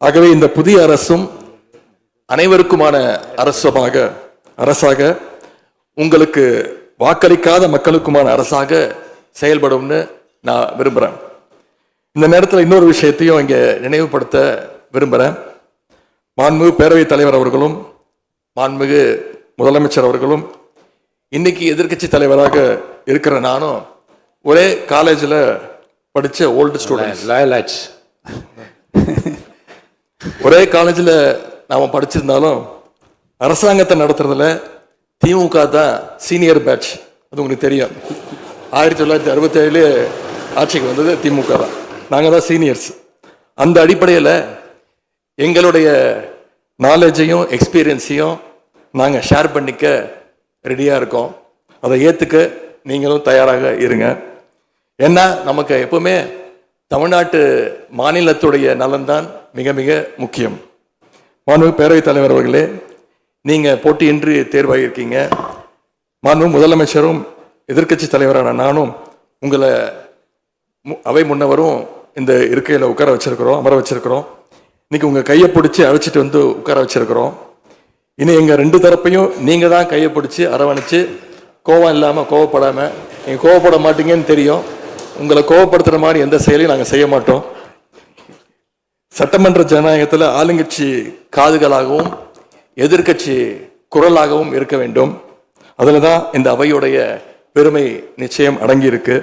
ஆகவே இந்த புதிய அரசும் அனைவருக்குமான அரசாக உங்களுக்கு வாக்களிக்காத மக்களுக்குமான அரசாக செயல்படும்னு நான் விரும்புகிறேன். இந்த நேரத்தில் இன்னொரு விஷயத்தையும் இங்கே நினைவுபடுத்த விரும்புகிறேன். மாண்புமிகு பேரவைத் தலைவர் அவர்களும் மாண்புமிகு முதலமைச்சர் அவர்களும் இன்னைக்கு எதிர்க்கட்சி தலைவராக இருக்கிற நானும் ஒரே காலேஜில் படித்த ஓல்டு ஸ்டூடெண்ட்ஸ். ஒரே காலேஜில் நாம் படிச்சிருந்தாலும் அரசாங்கத்தை நடத்துறதுல திமுக தான் சீனியர் பேட்ச். அது உங்களுக்கு தெரியும். 1967 ஆட்சிக்கு வந்தது திமுக தான். நாங்கள் தான் சீனியர்ஸ். அந்த அடிப்படையில் எங்களுடைய நாலேஜையும் எக்ஸ்பீரியன்ஸையும் நாங்கள் ஷேர் பண்ணிக்க ரெடியாக இருக்கோம். அதை ஏற்றுக்க நீங்களும் தயாராக இருங்க. ஏன்னா நமக்கு எப்பவுமே தமிழ்நாட்டு மாநிலத்துடைய நலன்தான் மிக மிக முக்கியம். மாண்புமிகு பேரவைத் தலைவர் அவர்களே, நீங்கள் போட்டியின்றி தேர்வாகியிருக்கீங்க. மாண்புமிகு முதலமைச்சரும் எதிர்க்கட்சி தலைவரான நானும் உங்களை அவை முன்னவரும் இந்த இருக்கையில் அமர வச்சிருக்கிறோம். இன்னைக்கு உங்கள் கையை பிடிச்சி அழைச்சிட்டு வந்து உட்கார வச்சிருக்கிறோம். இனி எங்கள் ரெண்டு தரப்பையும் நீங்கள் தான் கையை பிடிச்சி அரவணைச்சு கோவம் இல்லாமல் கோவப்படாமல், நீங்கள் கோவப்பட மாட்டீங்கன்னு தெரியும். உங்களை கோவப்படுத்துகிற மாதிரி எந்த செயலையும் நாங்கள் செய்ய மாட்டோம். சட்டமன்ற ஜனநாயகத்தில் ஆளுங்கட்சி காதுகளாகவும் எதிர்கட்சி குரலாகவும் இருக்க வேண்டும். அதில் தான் இந்த அவையுடைய பெருமை நிச்சயம் அடங்கி இருக்கு.